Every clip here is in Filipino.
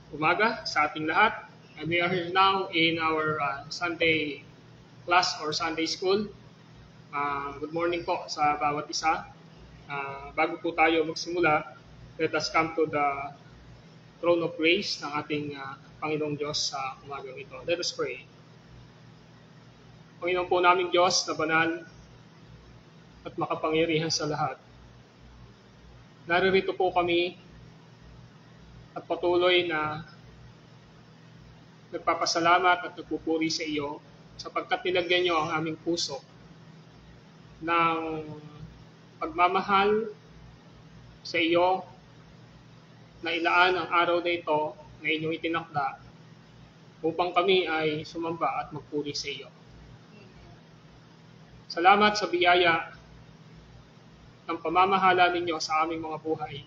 umaga sa ating lahat. And we are here now in our Sunday class or Sunday school. Good morning po sa bawat isa. Bago po tayo magsimula, let us come to the throne of grace ng ating Panginoong Diyos sa umagang ito. Let us pray. Panginoon po naming Diyos na banal at makapangyarihan sa lahat. Naririto po kami at patuloy na nagpapasalamat at nagpupuri sa iyo sapagkat nilagyan niyo ang aming puso ng pagmamahal sa iyo na ilaan ang araw na ito na inyong itinakda upang kami ay sumamba at magpuri sa iyo. Salamat sa biyaya ng pamamahala ninyo sa aming mga buhay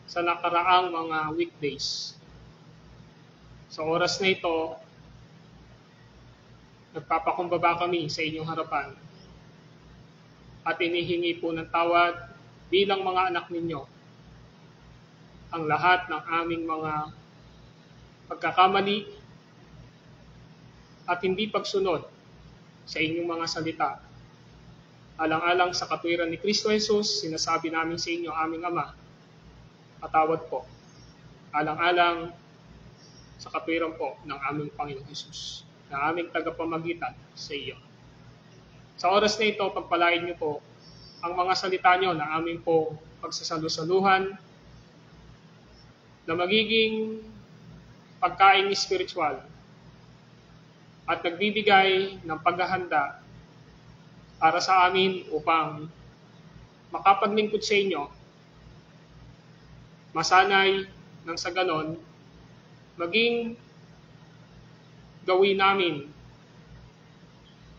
sa nakaraang mga weekdays. Sa oras na ito, nagpapakumbaba kami sa inyong harapan at inihingi po ng tawad bilang mga anak ninyo ang lahat ng aming mga pagkakamali at hindi pagsunod sa inyong mga salita. Alang-alang sa katwiran ni Kristo Jesus, sinasabi namin sa inyo, aming Ama, patawad po. Alang-alang sa katwiran po ng aming Panginoong Jesus, na aming tagapamagitan sa iyo. Sa oras na ito, pagpalain niyo po ang mga salita niyo na aming po pagsasalusaluhan na magiging pagkain spiritual at nagbibigay ng paghahanda para sa amin upang makapaglingkod sa inyo, masanay nang sa ganon, maging gawin namin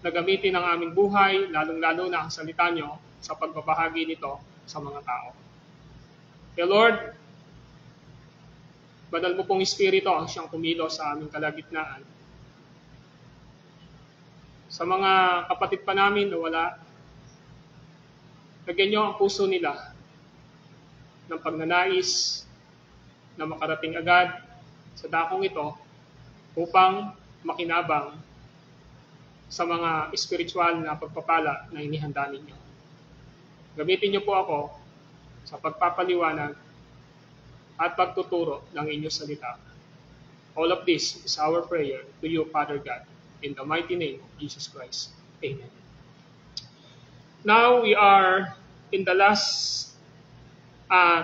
na gamitin ang aming buhay, lalong-lalo na ang salita nyo sa pagbabahagi nito sa mga tao. Kaya Lord, banal mo pong Espiritu ang siyang kumilos sa aming kalagitnaan. Sa mga kapatid pa namin na wala, lagyan niyo ang puso nila ng pagnanais na makarating agad sa dakong ito upang makinabang sa mga espiritual na pagpapala na inihanda ninyo. Gamitin niyo po ako sa pagpapaliwanag at pagtuturo ng inyong salita. All of this is our prayer to you, Father God, in the mighty name of Jesus Christ. Amen. Now we are in the last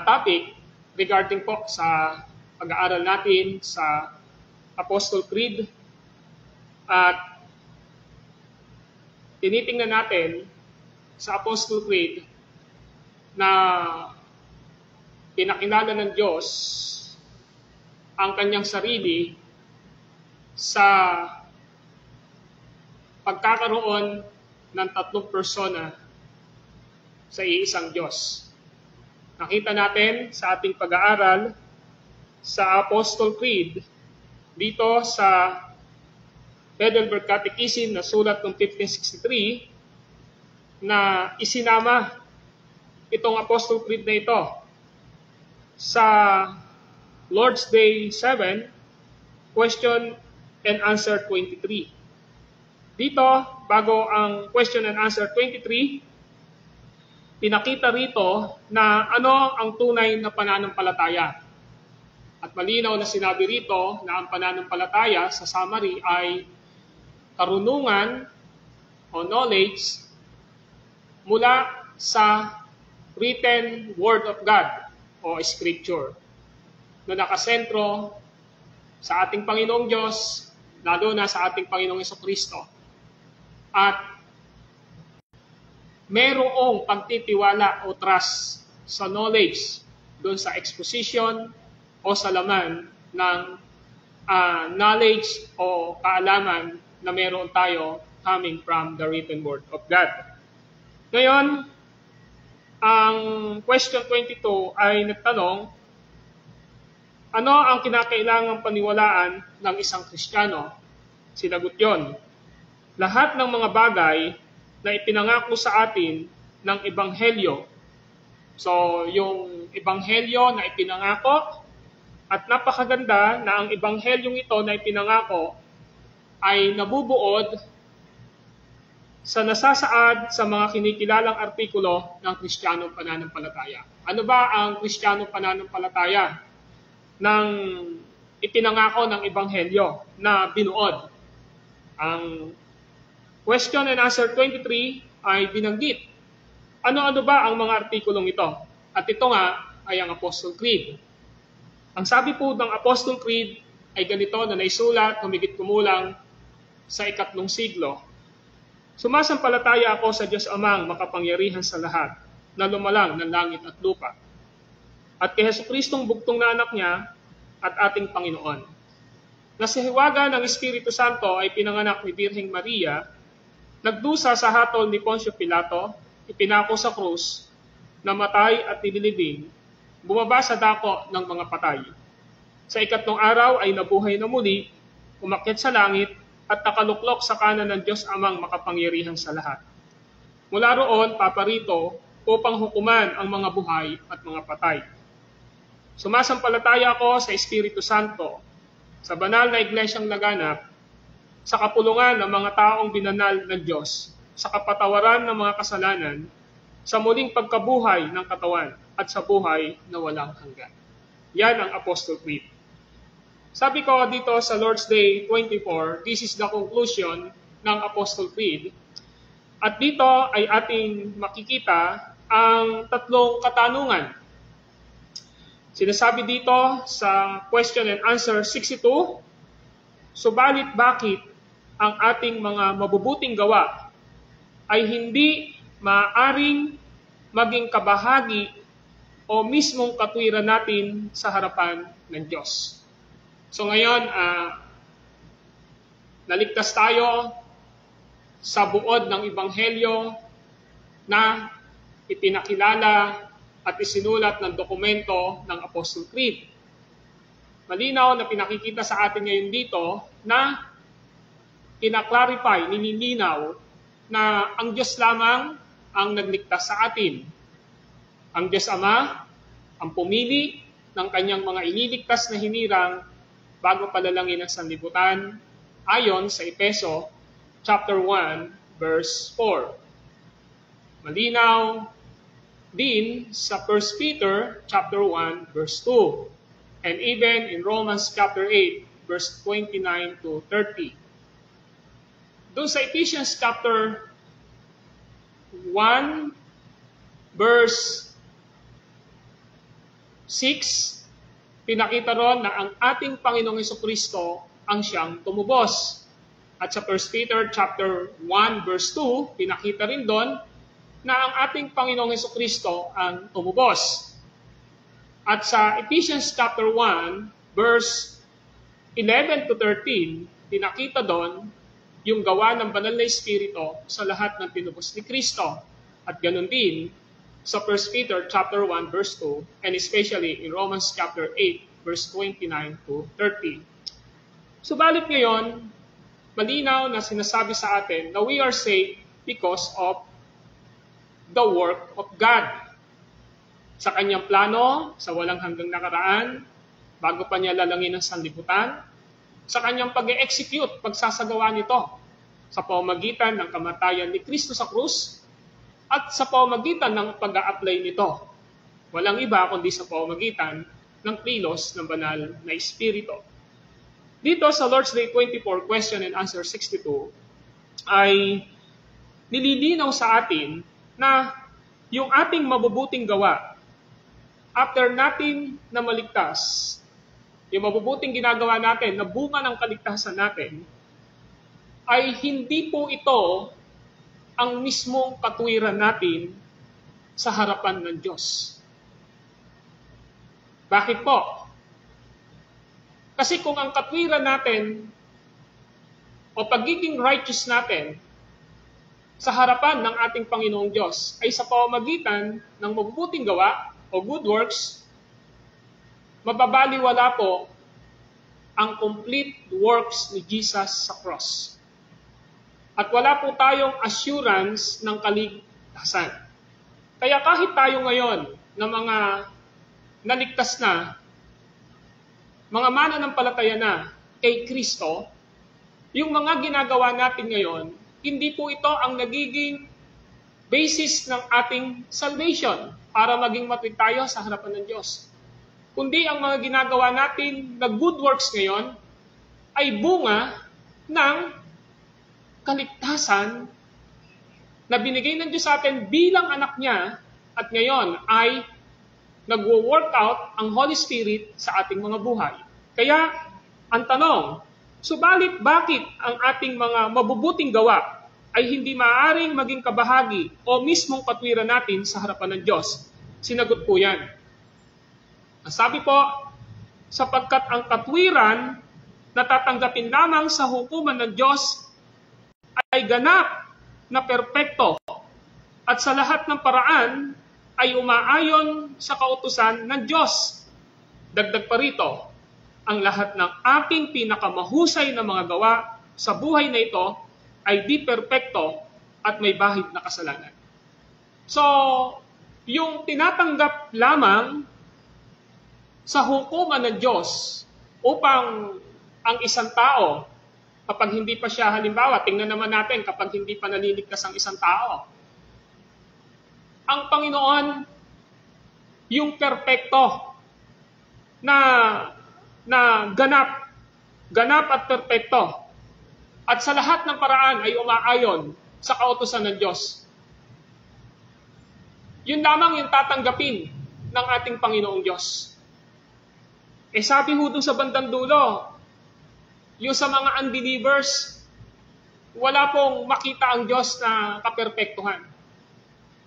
topic regarding po sa pag-aaral natin sa Apostle Creed. At tinitingnan natin sa Apostle Creed na pinakilala ng Diyos ang kanyang sarili sa pagkakaroon ng tatlong persona sa iisang Diyos. Nakita natin sa ating pag-aaral sa Apostle Creed dito sa Heidelberg Catechism na sulat noong 1563 na isinama itong Apostle Creed na ito sa Lord's Day 7, question and answer 23. Dito, bago ang question and answer 23, pinakita rito na ano ang tunay na pananampalataya. At malinaw na sinabi rito na ang pananampalataya sa summary ay karunungan o knowledge mula sa written Word of God o Scripture na nakasentro sa ating Panginoong Diyos, lalo na sa ating Panginoong Jesucristo. At merong pagtitiwala o trust sa knowledge doon sa exposition o sa laman ng knowledge o kaalaman na meron tayo coming from the written Word of God. Ngayon, ang question 22 ay nagtanong, ano ang kinakailangang paniwalaan ng isang Kristiyano? Sinagot yon, lahat ng mga bagay na ipinangako sa atin ng Ebanghelyo. So, yung Ebanghelyo na ipinangako At napakaganda na ang ebanghelyong ito na ipinangako ay nabubuod sa nasasaad sa mga kinikilalang artikulo ng Kristiyanong pananampalataya. Ano ba ang Kristiyanong pananampalataya ng ipinangako ng ebanghelyo na binuod? Ang question and answer 23 ay binanggit. Ano-ano ba ang mga artikulong ito? At ito nga ay ang Apostle Creed. Ang sabi po ng Apostle Creed ay ganito na naisulat, humigit kumulang sa 3 siglo. Sumasampalataya ako sa Diyos Amang makapangyarihan sa lahat, na lumalang ng langit at lupa, at kay Jesucristong bugtong na anak niya at ating Panginoon, na sa hiwaga ng Espiritu Santo ay pinanganak ni Birheng Maria, nagdusa sa hatol ni Poncio Pilato, ipinako sa krus, namatay at nililibing, bumaba sa dako ng mga patay. Sa 3 araw ay nabuhay na muli, umakyat sa langit, at nakaluklok sa kanan ng Diyos Amang makapangyarihan sa lahat. Mula roon, paparito upang hukuman ang mga buhay at mga patay. Sumasampalataya ako sa Espiritu Santo, sa banal na iglesyang laganap, sa kapulungan ng mga taong binanal ng Diyos, sa kapatawaran ng mga kasalanan, sa muling pagkabuhay ng katawan, at sa buhay na walang hanggan. Yan ang Apostle Creed. Sabi ko dito sa Lord's Day 24, this is the conclusion ng Apostle Creed. At dito ay ating makikita ang 3 katanungan. Sinasabi dito sa question and answer 62, subalit bakit ang ating mga mabubuting gawa ay hindi maaaring maging kabahagi o mismong katwiran natin sa harapan ng Diyos. So ngayon, naligtas tayo sa buod ng Ebanghelyo na ipinakilala at isinulat ng dokumento ng Apostle Creed. Malinaw na pinakikita sa atin ngayon dito na kinaklarify, nililinaw na ang Diyos lamang ang nagligtas sa atin. Ang Diyos Ama ang pumili ng kanyang mga iniligtas na hinirang bago palalangin ang sanlibutan ayon sa Efeso chapter 1 verse 4. Malinaw din sa 1 Peter chapter 1 verse 2 and even in Romans chapter 8 verse 29 to 30. Doon sa Ephesians chapter 1 verse 6, pinakita ron na ang ating Panginoong Jesucristo ang siyang tumubos. At sa 1 Peter chapter 1 verse 2, pinakita rin doon na ang ating Panginoong Jesucristo ang tumubos. At sa Ephesians chapter 1 verse 11 to 13, pinakita doon yung gawa ng banal na Espiritu sa lahat ng tinubos ni Kristo. At ganun din sa 1 Peter chapter 1 verse 2 and especially in Romans chapter 8 verse 29 to 30. Subalit ngayon, malinaw na sinasabi sa atin na we are saved because of the work of God. Sa kanyang plano, sa walang hanggang nakaraan, bago pa niya lalangin ang sanlibutan, sa kanyang pag-execute, pagsasagawa nito, sa pamamagitan ng kamatayan ni Kristo sa krus, at sa pamamagitan ng pag-a-apply nito. Walang iba kundi sa pamamagitan ng kilos ng banal na Espiritu. Dito sa Lord's Day 24, question and answer 62, ay nililinaw sa atin na yung ating mabubuting gawa, after natin na maligtas, yung mabubuting ginagawa natin na bunga ng kaligtasan natin, ay hindi po ito ang mismong katwiran natin sa harapan ng Diyos. Bakit po? Kasi kung ang katwiran natin o pagiging righteous natin sa harapan ng ating Panginoong Diyos ay sa pamamagitan ng mabubuting gawa o good works, mababaliwala po ang complete works ni Jesus sa cross. At wala po tayong assurance ng kaligtasan. Kaya kahit tayo ngayon na mga naligtas na, mga mananampalataya na kay Kristo, yung mga ginagawa natin ngayon, hindi po ito ang nagiging basis ng ating salvation para maging matuwid tayo sa harapan ng Diyos. Kundi ang mga ginagawa natin na good works ngayon ay bunga ng kaligtasan na binigay ng Diyos sa atin bilang anak niya at ngayon ay nagwo-work out ang Holy Spirit sa ating mga buhay. Kaya, ang tanong, subalit bakit ang ating mga mabubuting gawa ay hindi maaaring maging kabahagi o mismong katwiran natin sa harapan ng Diyos? Sinagot po yan. Sabi po, sapagkat ang katwiran na tatanggapin lamang sa hukuman ng Diyos ay ganap na perpekto at sa lahat ng paraan ay umaayon sa kautusan ng Diyos. Dagdag pa rito, ang lahat ng ating pinakamahusay na mga gawa sa buhay na ito ay di perpekto at may bahid na kasalanan. So, yung tinatanggap lamang sa hukuman ng Diyos upang ang isang tao, kapag hindi pa siya, halimbawa, tingnan naman natin kapag hindi pa naliligtas ang isang tao, ang Panginoon, yung perpekto na ganap at perpekto, at sa lahat ng paraan ay umaayon sa kautusan ng Diyos. Yun lamang yung tatanggapin ng ating Panginoong Diyos. Sabi ho doon sa bandang dulo, yung sa mga unbelievers, wala pong makita ang Diyos na kaperpektuhan.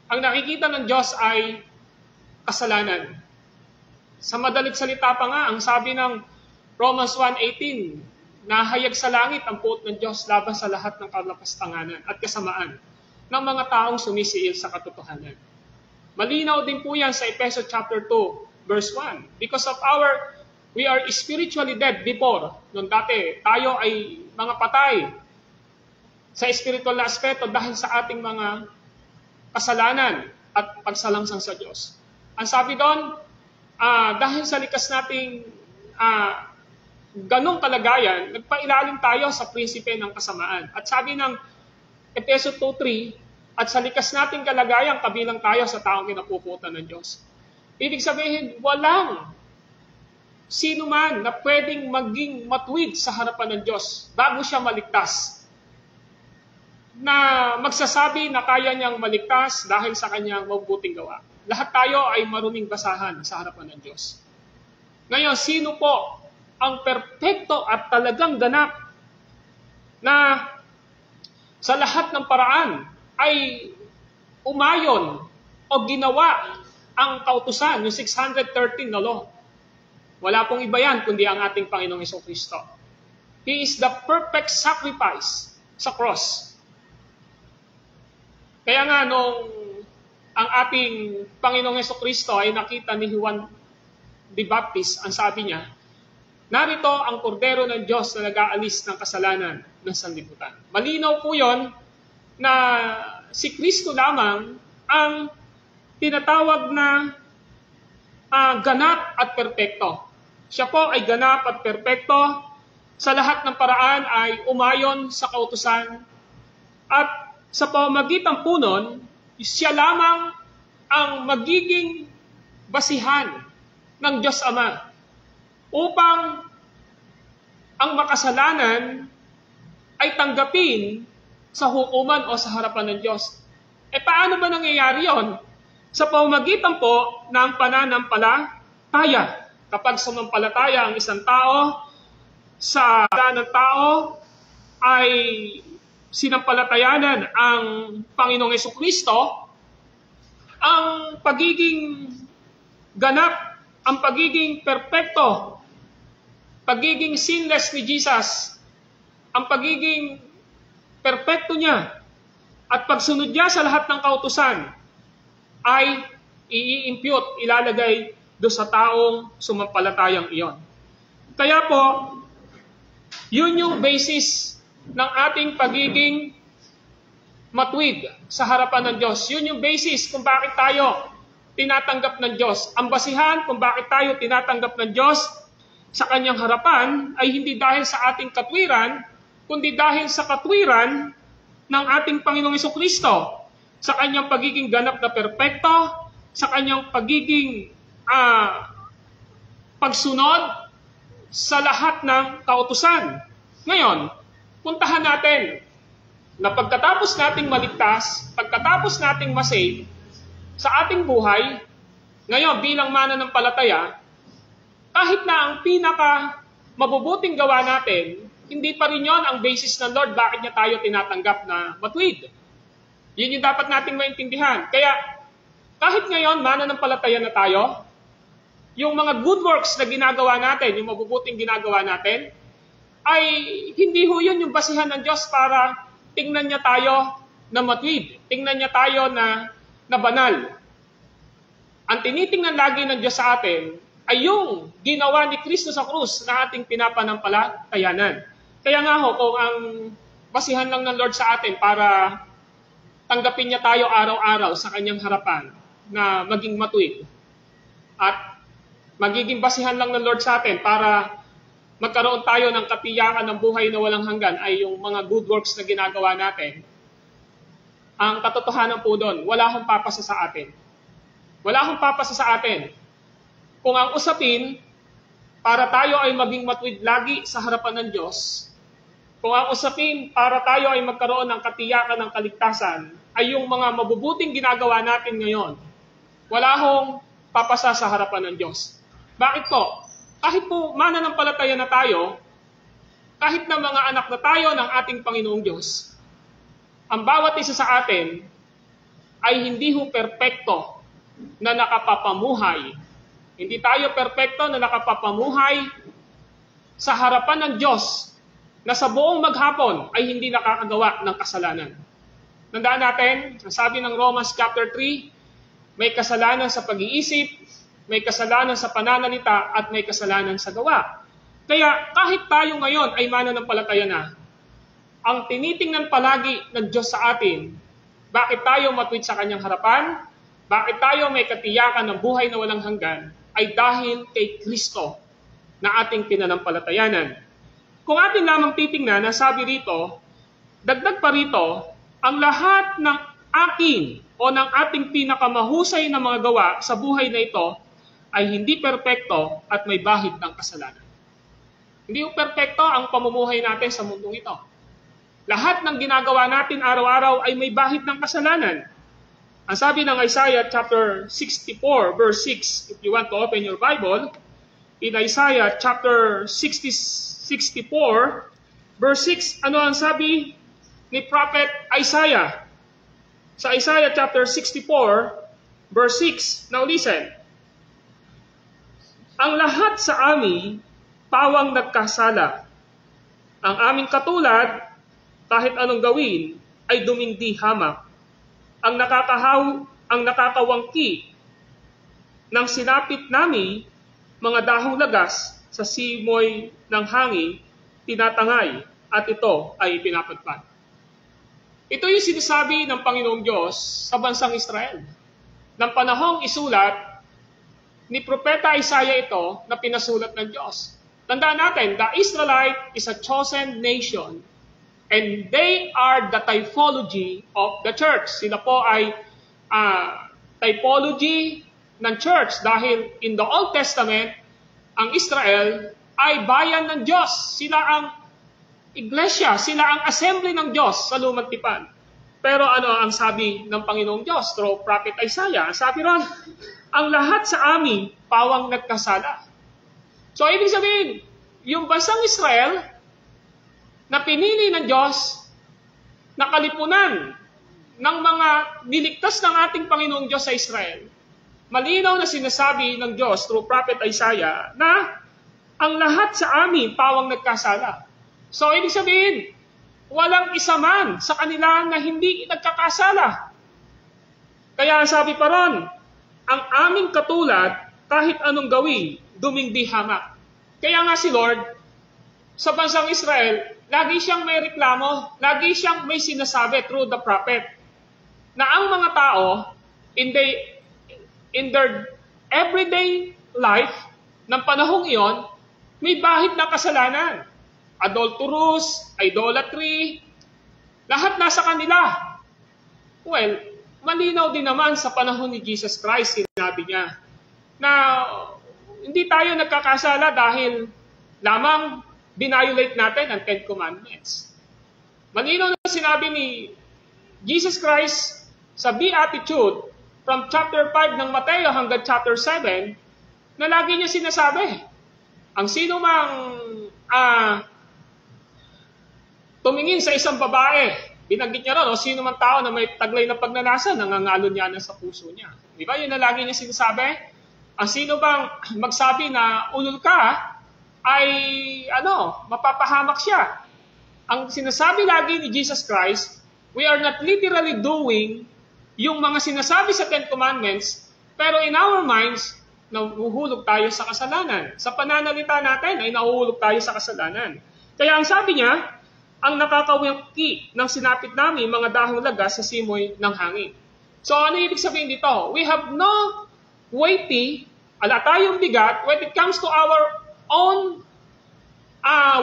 Ang nakikita ng Diyos ay kasalanan. Sa madalit salita pa nga, ang sabi ng Romans 1:18, nahayag sa langit ang puot ng Diyos laban sa lahat ng kalapastanganan at kasamaan ng mga taong sumisiil sa katotohanan. Malinaw din po yan sa Efeso chapter 2, verse 1. Because of we are spiritually dead before. Noon dati, tayo ay mga patay sa spiritual na aspeto dahil sa ating mga kasalanan at pagsalangsang sa Diyos. Ang sabi doon, dahil sa likas nating ganong kalagayan, nagpailalim tayo sa prinsipe ng kasamaan. At sabi ng Efeso 2:3, at sa likas nating kalagayan, kabilang tayo sa taong kinapuputan ng Diyos. Ibig sabihin, walang sino man na pwedeng maging matuwid sa harapan ng Diyos bago siya maligtas, na magsasabi na kaya niyang maligtas dahil sa kanyang mabubuting gawa. Lahat tayo ay maruming basahan sa harapan ng Diyos. Ngayon, sino po ang perpekto at talagang ganap na sa lahat ng paraan ay umayon o ginawa ang kautusan, yung 613 na law? Wala pong iba yan kundi ang ating Panginoong Jesucristo. He is the perfect sacrifice sa cross. Kaya nga nung ang ating Panginoong Jesucristo ay nakita ni Juan the Baptist, ang sabi niya, narito ang kordero ng Diyos na nag-aalis ng kasalanan ng sanlibutan. Malinaw po yon na si Kristo lamang ang tinatawag na ganap at perpekto. Siya po ay ganap at perpekto, sa lahat ng paraan ay umayon sa kautusan, at sa pamamagitan po nun, siya lamang ang magiging basihan ng Diyos Ama upang ang makasalanan ay tanggapin sa hukuman o sa harapan ng Diyos. Paano ba nangyayari yon? Sa pamamagitan po ng pananampalataya. Kapag sumampalataya ang isang tao sa ng tao ay sinampalatayanan ang Panginoong Jesucristo, ang pagiging ganap, ang pagiging perpekto, pagiging sinless ni Jesus, ang pagiging perpekto niya at pagsunod niya sa lahat ng kautusan ay i-impute, ilalagay do sa taong sumampalatayang iyon. Kaya po, yun yung basis ng ating pagiging matuwid sa harapan ng Diyos. Yun yung basis kung bakit tayo tinatanggap ng Diyos. Ang basihan kung bakit tayo tinatanggap ng Diyos sa kanyang harapan ay hindi dahil sa ating katwiran, kundi dahil sa katwiran ng ating Panginoong Jesucristo, sa kanyang pagiging ganap na perpekto, sa kanyang pagiging pagsunod sa lahat ng kautusan. Ngayon, puntahan natin na pagkatapos nating maligtas, pagkatapos nating masave sa ating buhay, ngayon bilang mananampalataya, kahit na ang pinaka mabubuting gawa natin, hindi pa rin yon ang basis ng Lord bakit niya tayo tinatanggap na matuwid. Yun yung dapat nating maintindihan. Kaya kahit ngayon mananampalataya na tayo, yung mga good works na ginagawa natin, yung mabubuting ginagawa natin, ay hindi ho yun yung basihan ng Diyos para tingnan niya tayo na matuwid. Tingnan niya tayo na banal. Ang tinitingnan lagi ng Diyos sa atin ay yung ginawa ni Kristo sa krus na ating pinapanampalatayanan. Kaya nga ho, kung ang basihan lang ng Lord sa atin para tanggapin niya tayo araw-araw sa kanyang harapan na maging matuwid, at magiging basihan lang ng Lord sa atin para magkaroon tayo ng katiyakan ng buhay na walang hanggan ay yung mga good works na ginagawa natin, ang katotohanan po doon, wala akong papasa sa atin. Wala akong papasa sa atin. Kung ang usapin, para tayo ay maging matuwid lagi sa harapan ng Diyos, kung ang usapin, para tayo ay magkaroon ng katiyakan ng kaligtasan, ay yung mga mabubuting ginagawa natin ngayon, wala akong papasa sa harapan ng Diyos. Bakit po? Kahit po mananampalataya na tayo, kahit na mga anak na tayo ng ating Panginoong Diyos, ang bawat isa sa atin ay hindi ho perpekto na nakapapamuhay. Hindi tayo perpekto na nakapapamuhay sa harapan ng Diyos na sa buong maghapon ay hindi nakakagawa ng kasalanan. Tandaan natin, sabi ng Romans chapter 3, may kasalanan sa pag-iisip, may kasalanan sa pananalita, at may kasalanan sa gawa. Kaya kahit tayo ngayon ay mananampalataya na, ang tinitingnan palagi ng Diyos sa atin, bakit tayo matuwid sa kanyang harapan, bakit tayo may katiyakan ng buhay na walang hanggan, ay dahil kay Kristo na ating pinanampalatayanan. Kung atin lamang titingnan, nasabi rito, dagdag pa rito, ang lahat ng akin o ng ating pinakamahusay na mga gawa sa buhay na ito ay hindi perpekto at may bahid ng kasalanan. Hindi po perpekto ang pamumuhay natin sa mundong ito. Lahat ng ginagawa natin araw-araw ay may bahid ng kasalanan. Ang sabi ng Isaiah chapter 64 verse 6, if you want to open your Bible, in Isaiah chapter 64 verse 6, ano ang sabi ni Prophet Isaiah? Sa Isaiah chapter 64 verse 6, now listen, ang lahat sa amin, pawang nagkasala. Ang aming katulad, kahit anong gawin, ay dumindi hamak. Ang nakakawangki ng sinapit namin, mga dahong lagas sa simoy ng hangin, tinatangay, at ito ay pinapadpad. Ito yung sinasabi ng Panginoong Diyos sa bansang Israel. Nang panahong isulat, ni Propeta Isaiah ito na pinasulat ng Diyos. Tandaan natin, the Israelite is a chosen nation and they are the typology of the church. Sila po ay typology ng church dahil in the Old Testament, ang Israel ay bayan ng Diyos. Sila ang iglesia, sila ang assembly ng Diyos sa lumang tipan. Pero ano ang sabi ng Panginoong Diyos through Prophet Isaiah? Ang sabi ron, ang lahat sa amin, pawang nagkasala. So, ibig sabihin, yung bansang Israel, na pinili ng Diyos, na kalipunan ng mga niligtas ng ating Panginoong Diyos sa Israel, malinaw na sinasabi ng Diyos through Prophet Isaiah na ang lahat sa amin, pawang nagkasala. So, ibig sabihin, walang isa man sa kanila na hindi nagkakasala. Kaya sabi pa ron, ang aming katulad, kahit anong gawin, dumindi hamak. Kaya nga si Lord, sa bansang Israel, lagi siyang may reklamo, lagi siyang may sinasabi through the prophet, na ang mga tao, in their everyday life, ng panahong iyon, may bahid na kasalanan. Adulterous, idolatry, lahat nasa kanila. Well, malinaw din naman sa panahon ni Jesus Christ, sinabi niya, na hindi tayo nagkakasala dahil lamang binayolate natin ang Ten Commandments. Malinaw na sinabi ni Jesus Christ sa Beatitude from chapter 5 ng Mateo hanggang chapter 7 na lagi niya sinasabi, ang sino mang tumingin sa isang babae, binanggit niya ron, o sino man tao na may taglay na pagnanasa, nangangalo niya na sa puso niya. Di ba? Yun na lagi niya sinasabi. Ang sino bang magsabi na ulol ka, ay mapapahamak siya. Ang sinasabi lagi ni Jesus Christ, we are not literally doing yung mga sinasabi sa Ten Commandments, pero in our minds, nahuhulog tayo sa kasalanan. Sa pananalita natin ay nahuhulog tayo sa kasalanan. Kaya ang sabi niya, ang nakakawangki ng sinapit namin mga dahong lagas sa simoy ng hangin. So ano ibig sabihin dito? We have no weighty, ala tayong bigat when it comes to our own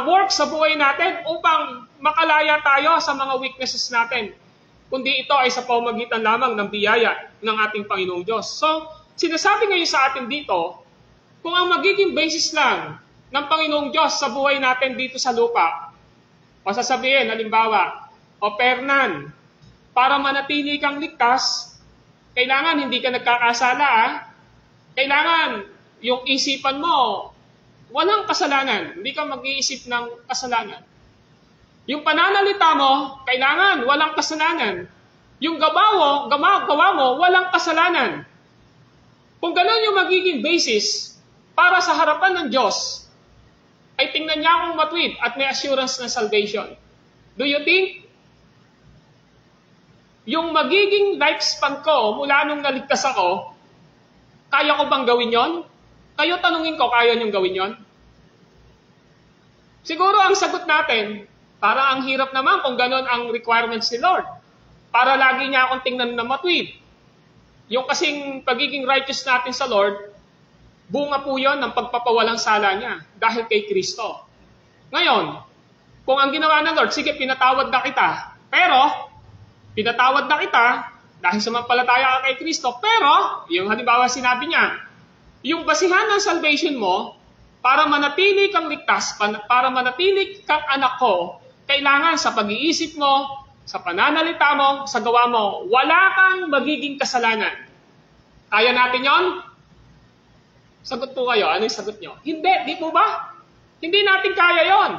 work sa buhay natin upang makalaya tayo sa mga weaknesses natin. Kundi ito ay sa pamamagitan lamang ng biyaya ng ating Panginoong Diyos. So, sinasabi ngayon sa atin dito, kung ang magiging basis lang ng Panginoong Diyos sa buhay natin dito sa lupa, o sasabihin, halimbawa, o Pernan, para manatili kang ligtas, kailangan hindi ka nagkakasala, kailangan yung isipan mo, walang kasalanan, hindi ka mag-iisip ng kasalanan. Yung pananalita mo, kailangan walang kasalanan. Yung gawa mo, walang kasalanan. Kung gano'n yung magiging basis para sa harapan ng Diyos, ay tingnan niya akong matuwid at may assurance ng salvation. Do you think yung magiging lifespan ko mula nung naligtas ako, kaya ko bang gawin yon? Kayo tanungin ko, kaya niyong gawin yon? Siguro ang sagot natin, para ang hirap naman kung gano'n ang requirements ni Lord. Para lagi niya akong tingnan na matuwid. Yung kasing pagiging righteous natin sa Lord, bunga po yon ng pagpapawalang sala niya dahil kay Kristo. Ngayon, kung ang ginawa ng Lord, sige, pinatawad na kita. Pero, pinatawad na kita dahil sumampalataya ka kay Kristo. Pero, yung halimbawa sinabi niya, yung basihan ng salvation mo, para manatili kang ligtas, para manatili kang anak ko, kailangan sa pag-iisip mo, sa pananalita mo, sa gawa mo, wala kang magiging kasalanan. Kaya natin yon? Sagot po kayo. Ano yung sagot nyo? Hindi, di po ba? Hindi natin kaya yon.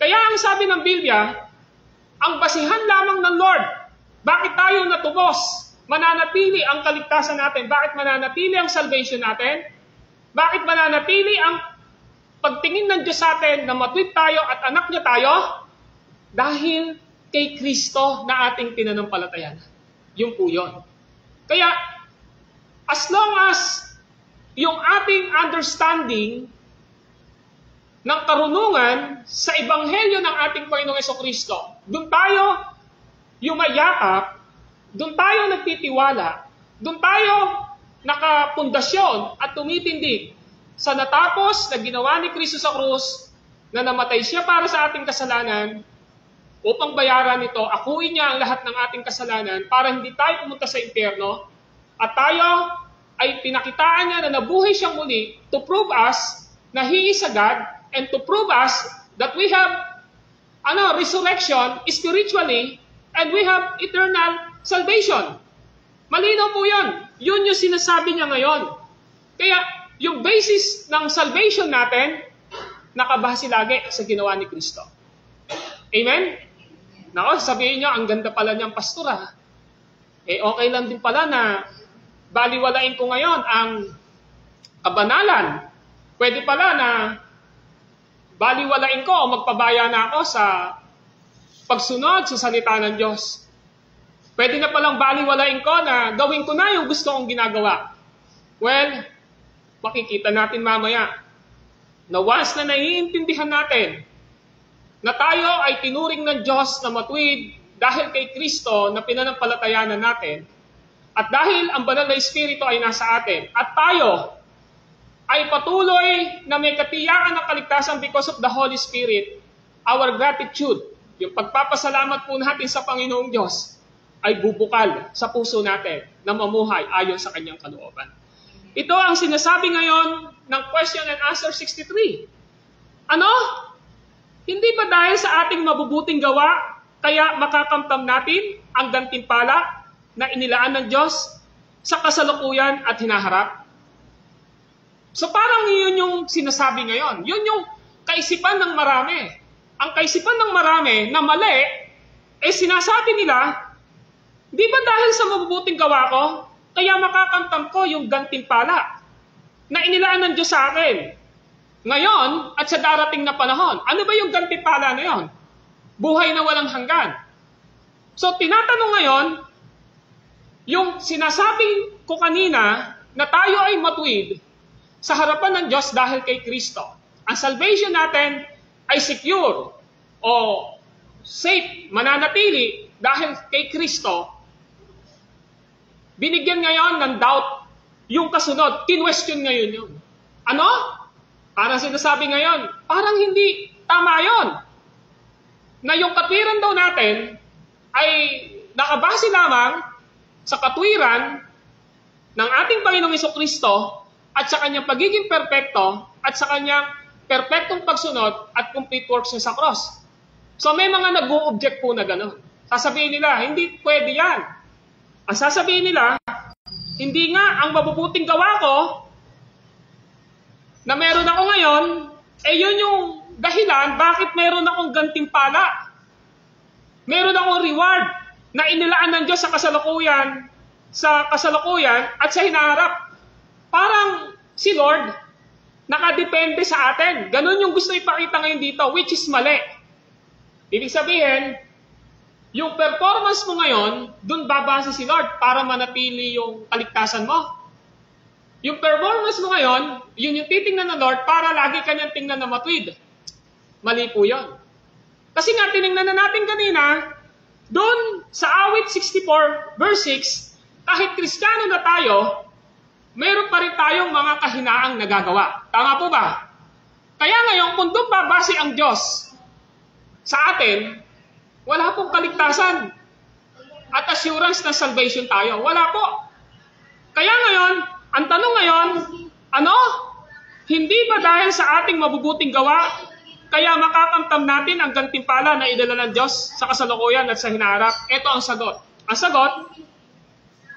Kaya ang sabi ng Biblia, ang basihan lamang ng Lord, bakit tayo natubos? Mananatili ang kaligtasan natin. Bakit mananatili ang salvation natin? Bakit mananatili ang pagtingin ng Diyos sa atin na matuwid tayo at anak niya tayo? Dahil kay Kristo na ating tinanampalatayan. Yun po yun. Kaya, as long as yung ating understanding ng karunungan sa Ebanghelyo ng ating Panginoong Jesucristo, doon tayo yumayakap, doon tayo nagtitiwala, doon tayo nakapundasyon at tumitindig sa natapos na ginawa ni Kristo sa krus, na namatay siya para sa ating kasalanan, upang bayaran ito, akuin niya ang lahat ng ating kasalanan para hindi tayo pumunta sa impyerno, at tayo ay pinakitaan niya na nabuhay siyang muli to prove us na He is a God and to prove us that we have resurrection spiritually and we have eternal salvation. Malinaw po yun. Yun yung sinasabi niya ngayon. Kaya yung basis ng salvation natin, nakabase lagi sa ginawa ni Kristo. Amen? Nako, sabihin niyo, ang ganda pala niyang pastora. Okay lang din pala na baliwalain ko ngayon ang kabanalan. Pwede pala na baliwalain ko o magpabaya na ako sa pagsunod sa salita ng Diyos. Pwede na palang baliwalain ko na gawin ko na yung gusto kong ginagawa. Well, makikita natin mamaya na once na naiintindihan natin na tayo ay tinuring ng Diyos na matuwid dahil kay Kristo na pinanampalatayanan natin, at dahil ang banal na Espiritu ay nasa atin, at tayo ay patuloy na may katiyakan ng kaligtasan because of the Holy Spirit, our gratitude, yung pagpapasalamat po natin sa Panginoong Diyos, ay bubukal sa puso natin na mamuhay ayon sa kanyang kalooban. Ito ang sinasabi ngayon ng question and answer 63. Ano? Hindi ba dahil sa ating mabubuting gawa, kaya makakamtam natin ang gantimpala na inilaan ng Diyos sa kasalukuyan at hinaharap? So parang yun yung sinasabi ngayon. Yun yung kaisipan ng marami. Ang kaisipan ng marami na mali, sinasabi nila, di ba dahil sa mabubuting gawa ko, kaya makakamtam ko yung gantimpala na inilaan ng Diyos sa akin ngayon at sa darating na panahon? Ano ba yung gantimpala na yon? Buhay na walang hanggan. So tinatanong ngayon, yung sinasabi ko kanina na tayo ay matuwid sa harapan ng Diyos dahil kay Kristo. Ang salvation natin ay secure o safe, mananatili dahil kay Kristo. Binigyan ngayon ng doubt yung kasunod. Kinwestiyon ngayon yun. Ano? Parang sinasabi ngayon, parang hindi tama yun. Na yung katwiran daw natin ay nakabase lamang sa katwiran ng ating Panginoong Jesucristo at sa kanyang pagiging perpekto at sa kanyang perpektong pagsunod at complete works niya sa cross. So may mga nag-o-object po na gano'n. Sasabihin nila, hindi pwede yan. Ang sasabihin nila, hindi nga ang mabubuting gawa ko na meron ako ngayon, yun yung dahilan bakit meron akong gantimpala. Meron akong reward na inilaan ng Diyos sa kasalukuyan at sa hinaharap. Parang si Lord, nakadepende sa atin. Ganun yung gusto ipakita ngayon dito, which is mali. Ibig sabihin, yung performance mo ngayon, dun babase si Lord para manatili yung kaligtasan mo. Yung performance mo ngayon, yun yung titingnan ng Lord para lagi kanyang tingnan na matuwid. Mali po yun. Kasi nga, tinignan na natin kanina, dun sa awit 64, verse 6, kahit Kristiyano na tayo, meron pa rin tayong mga kahinaang nagagawa. Tama po ba? Kaya ngayon, kung doon babase ang Diyos sa atin, wala pong kaligtasan at assurance na salvation tayo. Wala po. Kaya ngayon, ang tanong ngayon, ano? Hindi ba dahil sa ating mabubuting gawa, kaya makakamtam natin ang gantimpala na idala ng Diyos sa kasalukuyan at sa hinaharap? Ito ang sagot. Ang sagot,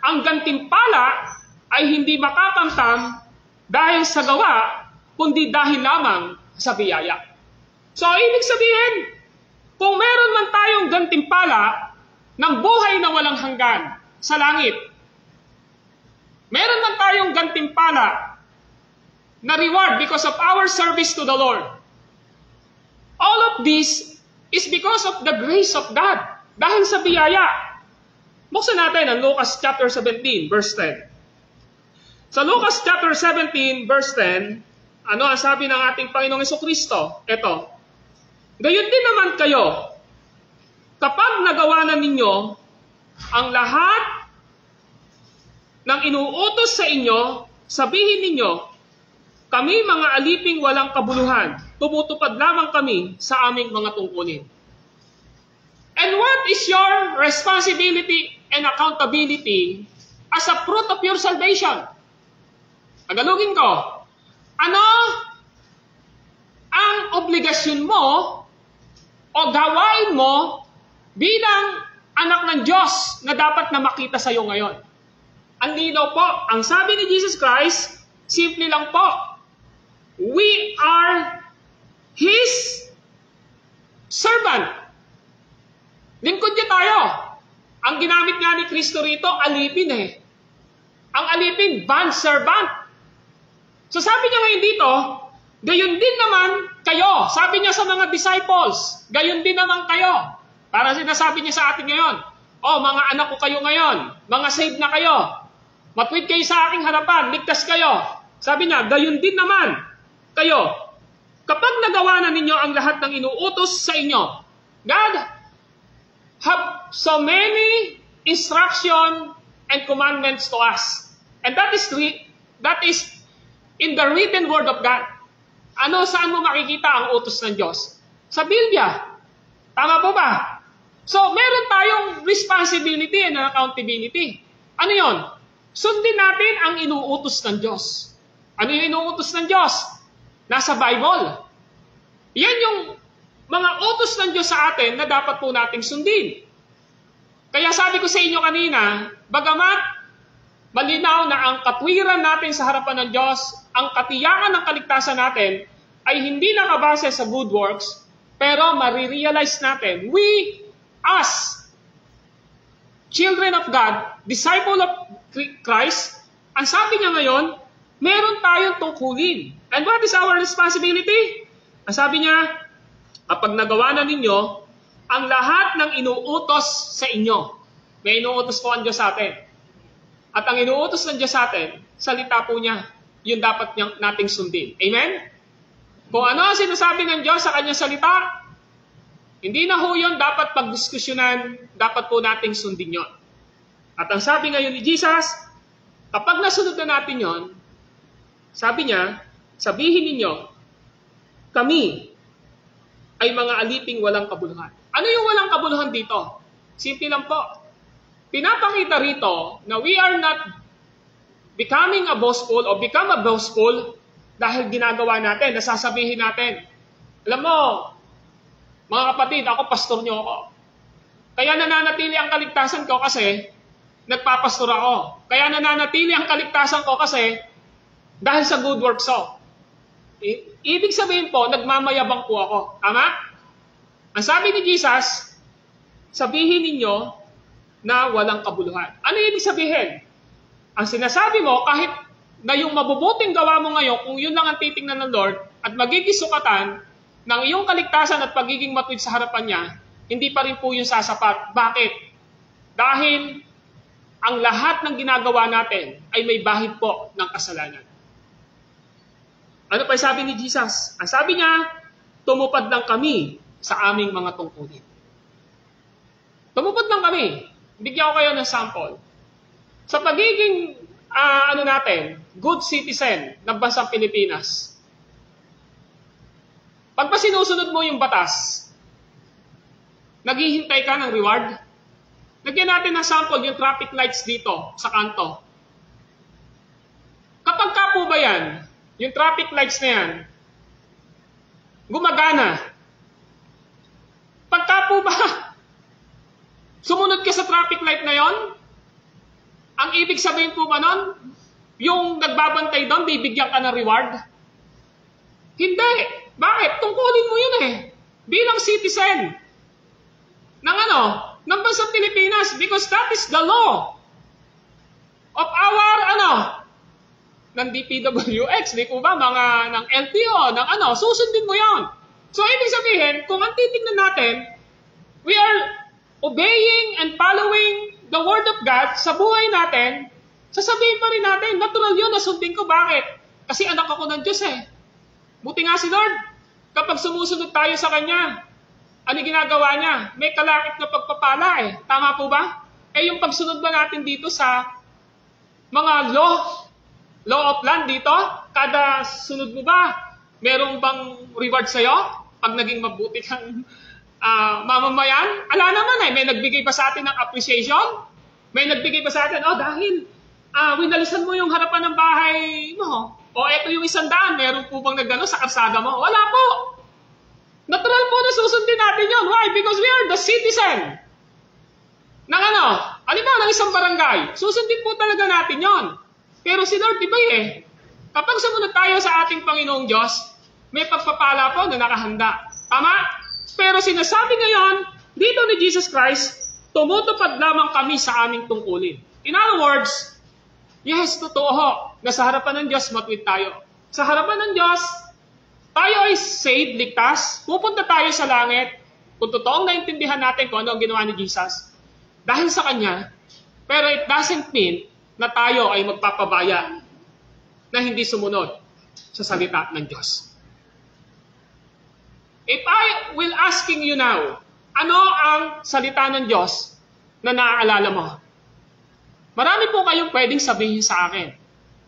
ang gantimpala ay hindi makakamtam dahil sa gawa, kundi dahil lamang sa biyaya. So, ibig sabihin, kung meron man tayong gantimpala ng buhay na walang hanggan sa langit, meron man tayong gantimpala na reward because of our service to the Lord, all of this is because of the grace of God, dahil sa biyaya. Buksan natin ang Lucas chapter 17, verse 10. Sa Lucas chapter 17, verse 10, ano ang sabi ng ating Panginoong Jesucristo? Ito, gayon din naman kayo, kapag nagawa na ninyo ang lahat ng inuutos sa inyo, sabihin ninyo, kami mga aliping walang kabuluhan, tumutupad lamang kami sa aming mga tungkulin. And what is your responsibility and accountability as a fruit of your salvation? Tagalogin ko, ano ang obligasyon mo o gawain mo bilang anak ng Diyos na dapat na makita sa iyo ngayon? Ang linaw po, ang sabi ni Jesus Christ, simple lang po, we are His servant. Lingkod niya tayo. Ang ginamit nga ni Kristo rito, alipin eh. Ang alipin, bond servant. So sabi niya ngayon dito, gayon din naman kayo. Sabi niya sa mga disciples, gayon din naman kayo. Para sinasabi niya sa atin ngayon, mga anak ko kayo ngayon, mga saved na kayo, matuwid kayo sa aking harapan, ligtas kayo. Sabi niya, gayon din naman kayo. Kapag nagawa na ninyo ang lahat ng inuutos sa inyo, God have so many instruction and commandments to us. And that is In the written word of God. Ano, saan mo makikita ang utos ng Diyos? Sa Biblia. Tama po ba? So, meron tayong responsibility and accountability. Ano yon? Sundin natin ang inuutos ng Diyos. Ano yung inuutos ng Diyos? Nasa Bible. Yan yung mga utos ng Diyos sa atin na dapat po nating sundin. Kaya sabi ko sa inyo kanina, bagamat malinaw na ang katwiran natin sa harapan ng Diyos, ang katiyakan ng kaligtasan natin ay hindi nakabase sa good works, pero marirealize natin, we, us, children of God, disciple of Christ, ang sabi niya ngayon, meron tayong tungkulin. And what is our responsibility? Ang sabi niya, kapag nagawa na ninyo, ang lahat ng inuutos sa inyo, may inuutos po ang Diyos sa atin. At ang inuutos ng Diyos sa atin, salita po niya, yun dapat nating sundin. Amen? Kung ano ang sinasabi ng Diyos sa kanyang salita, hindi na ho yun dapat pagdiskusyonan, dapat po nating sundin yun. At ang sabi ngayon ni Jesus, kapag nasunod na natin yun, sabi niya, sabihin ninyo, kami ay mga aliping walang kabuluhan. Ano yung walang kabuluhan dito? Simple lang po. Pinapakita rito na we are not becoming a boastful or become a boastful dahil ginagawa natin, nasasabihin natin. Alam mo, mga kapatid, ako pastor niyo ako. Kaya nananatili ang kaligtasan ko kasi nagpapastor ako. Kaya nananatili ang kaligtasan ko kasi dahil sa good works ko. Ibig sabihin po, nagmamayabang po ako. Tama? Ang sabi ni Jesus, sabihin ninyo na walang kabuluhan. Ano ibig sabihin? Ang sinasabi mo, kahit na yung mabubuting gawa mo ngayon, kung yun lang ang titingnan ng Lord, at magiging sukatan ng iyong kaligtasan at pagiging matuwid sa harapan niya, hindi pa rin po yung sasapat. Bakit? Dahil ang lahat ng ginagawa natin ay may bahid po ng kasalanan. Ano pa sabi ni Jesus? Ang sabi niya, tumupad lang kami sa aming mga tungkulin. Tumupad lang kami. Bigyan ko kayo ng sample. Sa pagiging, good citizen ng bansang Pilipinas, pag pa sinusunod mo yung batas, naghihintay ka ng reward. Lagyan natin ng sample yung traffic lights dito sa kanto. Kapag ka po ba yan, yung traffic lights na yan, gumagana. Pagka po ba, sumunod ka sa traffic light na yon, ang ibig sabihin po ba nun, yung nagbabantay doon, bibigyan ka ng reward? Hindi. Bakit? Tungkulin mo yun eh. Bilang citizen ng bansang Pilipinas, because that is the law of our, ng DPWX, di po ba, mga ng LTO, susundin mo yon. So, ibig sabihin, kung ang titignan natin, we are obeying and following the Word of God sa buhay natin, sasabihin pa rin natin, natural yun, nasundin ko. Bakit? Kasi anak ako ng Diyos eh. Buti nga si Lord, kapag sumusunod tayo sa Kanya, ano ginagawa niya? May kalakip na pagpapala eh. Tama po ba? Eh yung pagsunod ba natin dito sa mga law of land dito, kada sunod mo ba, merong bang reward sa'yo? Pag naging mabuti kang mamamayan? Ala naman eh, may nagbigay pa sa atin ng appreciation? May nagbigay pa sa atin, dahil winalisan mo yung harapan ng bahay mo. O eto yung 100, meron po bang nagano sa karsada mo? Wala po. Natural po na susundin natin yun. Why? Because we are the citizen ng ng isang barangay. Susundin po talaga natin yon. Pero si Lord, diba kapag sumunod tayo sa ating Panginoong Diyos, may pagpapala po na nakahanda. Tama? Pero sinasabi ngayon, dito ni Jesus Christ, tumutupad lamang kami sa aming tungkulin. In other words, yes, totoo na sa harapan ng Diyos, matuwid tayo. Sa harapan ng Diyos, tayo ay saved, ligtas, pupunta tayo sa langit, kung totoong naintindihan natin kung ano ang ginawa ni Jesus, dahil sa Kanya, pero it doesn't mean na tayo ay magpapabaya na hindi sumunod sa salita ng Diyos. If I will asking you now, ano ang salita ng Diyos na naaalala mo? Marami po kayong pwedeng sabihin sa akin.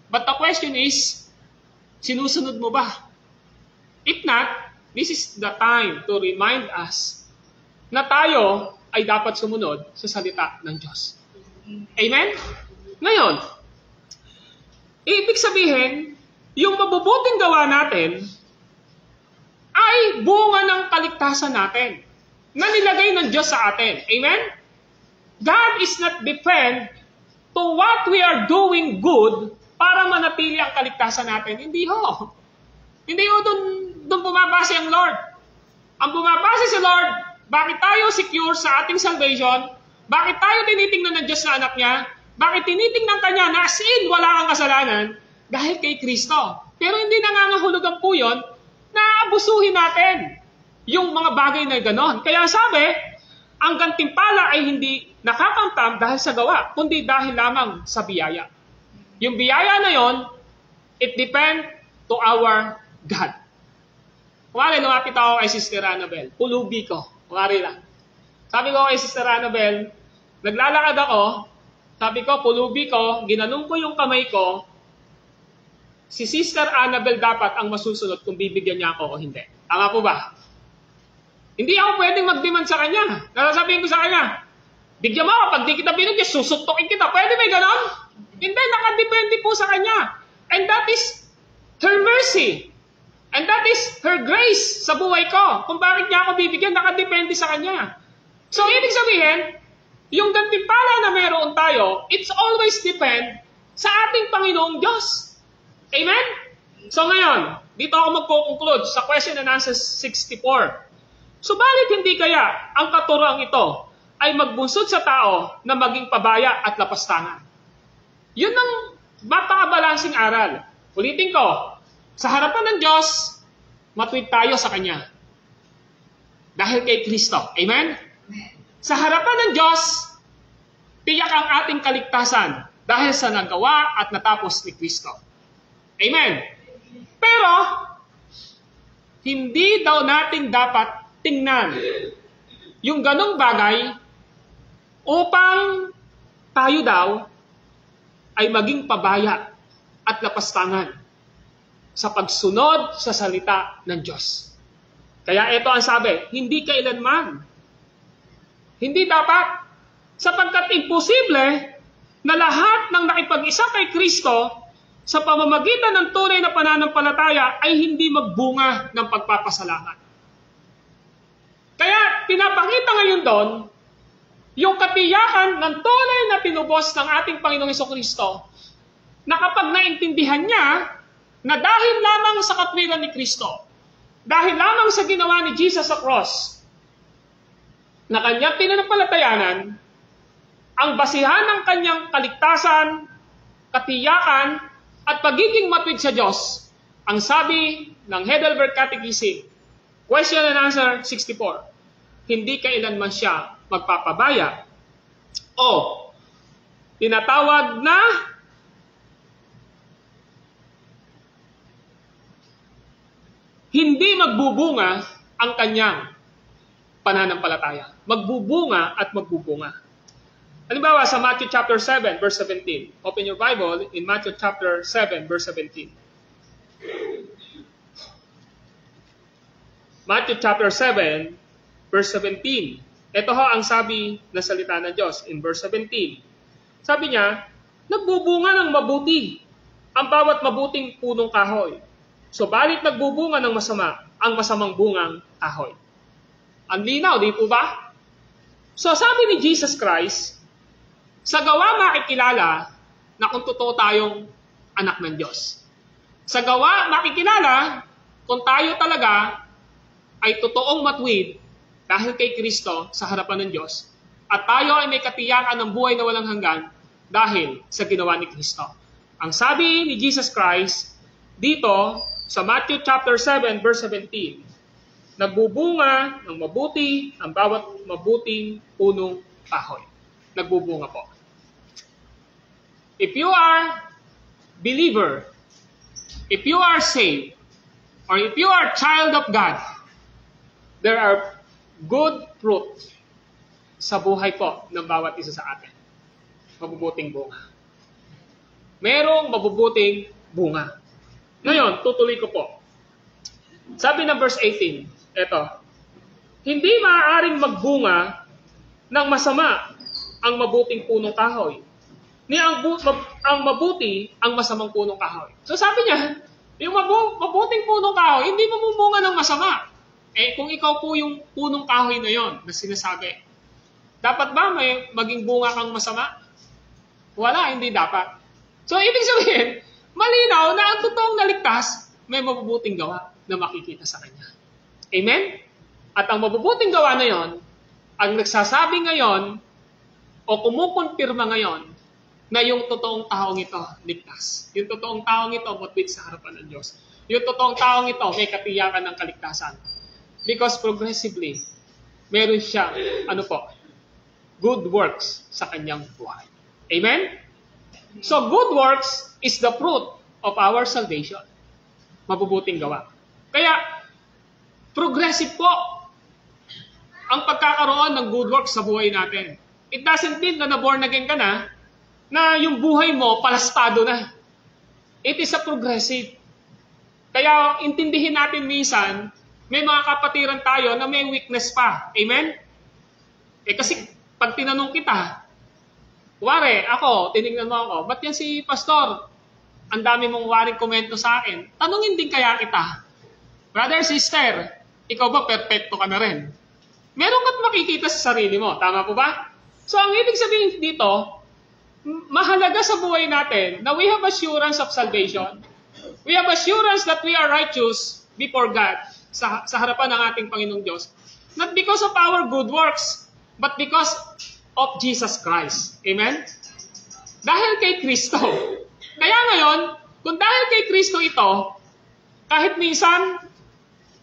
But the question is, Sinusunod mo ba? If not, this is the time to remind us na tayo ay dapat sumunod sa salita ng Diyos. Amen? Ngayon, ibig sabihin, yung mabubuting gawa natin ay bunga ng kaligtasan natin na nilagay ng Diyos sa atin. Amen? God is not depend to what we are doing good para manatili ang kaligtasan natin. Hindi ho. Hindi ho doon bumabase ang Lord. Ang bumabase si Lord, bakit tayo secure sa ating salvation? Bakit tayo tinitingnan ng Diyos na anak niya? Bakit tinitingnan kanya na as in wala kang kasalanan? Dahil kay Kristo. Pero hindi nangangahulugan po yun na abusuhin natin yung mga bagay na gano'n. Kaya sabi, ang gantimpala ay hindi nakakamtam dahil sa gawa, kundi dahil lamang sa biyaya. Yung biyaya na yon, it depends to our God. Kumari, lumapit ako kay Sister Annabel. Pulubi ko. Kumari lang. Sabi ko kay Sister Annabel, naglalakad ako, sabi ko, pulubi ko, ginanong ko yung kamay ko, si Sister Annabel dapat ang masusunod kung bibigyan niya ako o hindi. Tama po ba? Hindi ako pwedeng mag-demand sa kanya. Nasasabihin ko sa kanya, bigyan mo ako, pag di kita binigyan, susuntokin kita. Pwede ba ganon? Hindi, nakadepende po sa kanya. And that is her mercy. And that is her grace sa buhay ko. Kung bakit niya ako bibigyan, nakadepende sa kanya. So, ibig sabihin, yung gantimpala na meron tayo, it's always depend sa ating Panginoong Diyos. Amen? So ngayon, dito ako magko-conclude sa question and answer 64. Subalit hindi kaya ang katuroang ito ay magbunsod sa tao na maging pabaya at lapastangan. Yun ang mapakabalansing aral. Ulitin ko, sa harapan ng Diyos, matuwid tayo sa Kanya. Dahil kay Kristo. Amen? Sa harapan ng Diyos, tiyak ang ating kaligtasan dahil sa nagawa at natapos ni Kristo. Amen? Pero, hindi daw natin dapat tingnan yung ganong bagay upang tayo daw ay maging pabaya at lapastangan sa pagsunod sa salita ng Diyos. Kaya ito ang sabi, hindi kailanman. Hindi dapat. Sapagkat imposible na lahat ng nakipag-isa kay Kristo sa pamamagitan ng tunay na pananampalataya ay hindi magbunga ng pagpapasalamat. Kaya pinapakita ngayon doon yung katiyakan ng tunay na pinubos ng ating Panginoong Hesukristo na kapag naintindihan niya na dahil lamang sa katwiran ni Kristo, dahil lamang sa ginawa ni Jesus sa cross, na kanyang pinanampalatayanan, ang basihan ng kanyang kaligtasan, katiyakan, at pagiging matuwid sa Diyos, ang sabi ng Heidelberg Catechism, question and answer 64, hindi kailanman siya magpapabaya o tinatawag na hindi magbubunga ang kanyang pananampalataya. Magbubunga at magbubunga. Halimbawa sa Matthew chapter 7 verse 17. Open your Bible in Matthew chapter 7 verse 17. Matthew chapter 7 verse 17. Ito ho ang sabi na salita ng Diyos in verse 17. Sabi niya, nagbubunga ng mabuti ang bawat mabuting punong kahoy. Subalit nagbubunga ng masama ang masamang bungang kahoy. Ang linaw, di po ba? So sabi ni Jesus Christ, sa gawa makikilala na kung totoo tayong anak ng Diyos. Sa gawa makikilala kung tayo talaga ay totoong matuwid dahil kay Kristo sa harapan ng Diyos at tayo ay may katiyakan ng buhay na walang hanggan dahil sa ginawa ni Kristo. Ang sabi ni Jesus Christ dito sa Matthew chapter 7 verse 17, nagbubunga ng mabuti ang bawat mabuting punong kahoy. Nagbubunga po. If you are believer, if you are saved, or if you are child of God, there are good fruit sa buhay po ng bawat isa sa atin. Mabubuting bunga. Merong mabubuting bunga. Ngayon, tutuloy ko po. Sabi ng verse 18, eto, hindi maaaring magbunga ng masama ang mabuting punong kahoy, ni ang mabuti ang masamang punong kahoy. So sabi niya, yung mabuting punong kahoy, hindi mamumunga ng masama. Kung ikaw po yung punong kahoy na yon na sinasabi, dapat ba may maging bunga kang masama? Wala, hindi dapat. So ibig sabihin, malinaw na ang totoong naligtas, may mabubuting gawa na makikita sa kanya. Amen? At ang mabubuting gawa na yon, ang nagsasabi ngayon, o kumukonfirma ngayon, na yung totoong taong ito ligtas. Yung totoong taong ito matuwid sa harapan ng Diyos. Yung totoong taong ito may katiyakan ng kaligtasan. Because progressively, meron siyang, good works sa kanyang buhay. Amen? So good works is the fruit of our salvation. Mabubuting gawa. Kaya, progressive po ang pagkakaroon ng good works sa buhay natin. It doesn't mean na born again ka na yung buhay mo palastado na. It is a progressive. Kaya intindihin natin minsan, may mga kapatiran tayo na may weakness pa. Amen? Kasi pag tinanong kita, wari, tinignan mo ako, ba't yan si pastor? Ang dami mong waring komento sa akin. Tanungin din kaya kita, brother, sister, ikaw ba perfecto ka na rin? Meron ka't makikita sa sarili mo. Tama po ba? So ang ibig sabihin dito, mahalaga sa buhay natin na we have assurance of salvation. We have assurance that we are righteous before God sa harapan ng ating Panginoong Diyos. Not because of our good works, but because of Jesus Christ. Amen? Dahil kay Kristo. Kaya ngayon, kung dahil kay Kristo ito, kahit minsan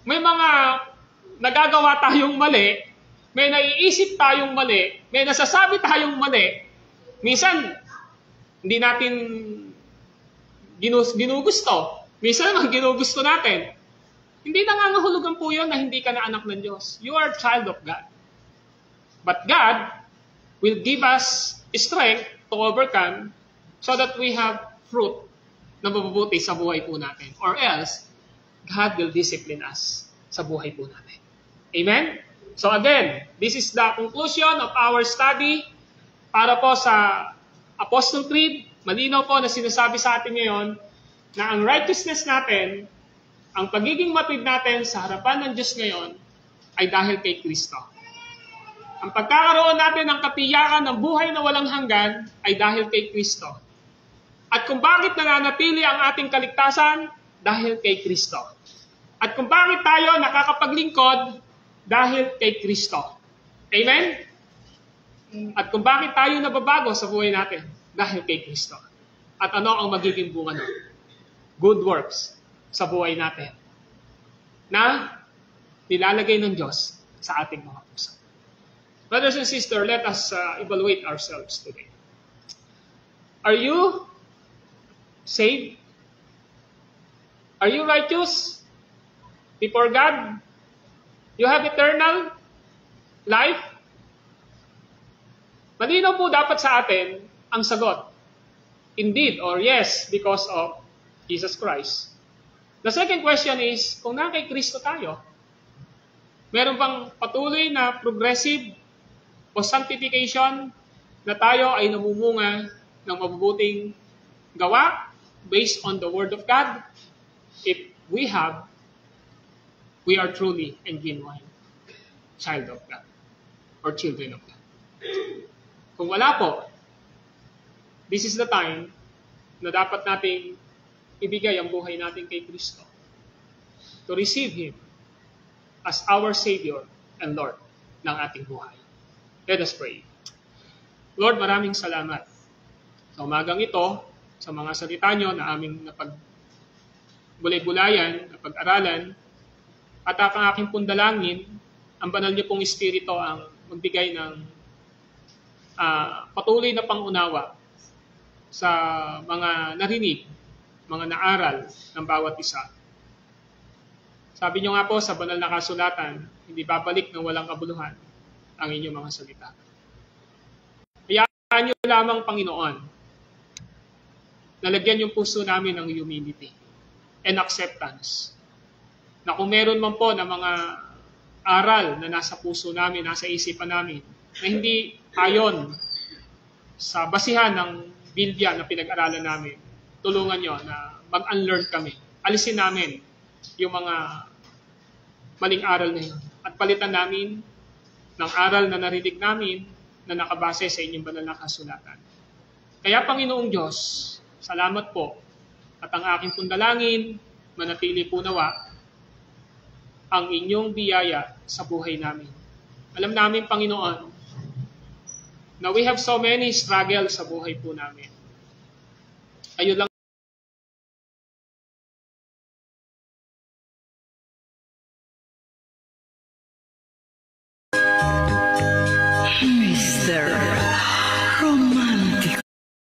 may mga nagagawa tayong mali, may naiisip tayong mali, may nasasabi tayong mali, minsan, hindi natin ginugusto. Minsan naman, ginugusto natin. Hindi nangangahulugan po yun na hindi ka na anak ng Diyos. You are a child of God. But God will give us strength to overcome so that we have fruit na mabubuti sa buhay po natin. Or else, God will discipline us sa buhay po natin. Amen? So again, this is the conclusion of our study para po sa Apostle Creed. Malinaw po na sinasabi sa atin ngayon na ang righteousness natin, ang pagiging matuwid natin sa harapan ng Diyos ngayon ay dahil kay Kristo. Ang pagkakaroon natin ng katiyakan ng buhay na walang hanggan ay dahil kay Kristo. At kung bakit nananatili ang ating kaligtasan, dahil kay Kristo. At kung bakit tayo nakakapaglingkod, dahil kay Kristo. Amen? At kung bakit tayo nababago sa buhay natin, dahil kay Kristo. At ano ang magiging bunga nun? Good works sa buhay natin na nilalagay ng Diyos sa ating mga puso. Brothers and sisters, let us evaluate ourselves today. Are you saved? Are you righteous before God? You have eternal life? Malinaw po dapat sa atin ang sagot. Indeed or yes, because of Jesus Christ. The second question is, kung na kay Kristo tayo, meron bang patuloy na progressive o sanctification na tayo ay namumunga ng mabubuting gawa based on the Word of God? If we have, we are truly and genuine child of God or children of God. Kung wala po, this is the time na dapat nating ibigay ang buhay natin kay Kristo to receive Him as our Savior and Lord ng ating buhay. Let us pray. Lord, maraming salamat sa umagang ito, sa mga salita nyo na aming napagbulay-bulayan, napag-aralan, at ang aking pundalangin, ang banal niyo pong Espiritu ang magbigay ng patuloy na pangunawa sa mga narinig, mga naaral ng bawat isa. Sabi niyo nga po sa banal na kasulatan, hindi babalik ng walang kabuluhan ang inyong mga salita. Hayaan niyo lamang, Panginoon, nalagyan yung puso namin ng humility. and acceptance. Na kung meron man po na mga aral na nasa puso namin, nasa isipan namin, na hindi ayon sa basihan ng Biblia na pinag-aralan namin, tulungan nyo na mag-unlearn kami. Alisin namin yung mga maling aral na yun. At palitan namin ng aral na narinig namin na nakabase sa inyong banal na kasulatan. Kaya Panginoong Diyos, salamat po. At ang aking pundalangin, manatili po nawa ang inyong biyaya sa buhay namin. Alam namin, Panginoon, na we have so many struggles sa buhay po namin. Ayun lang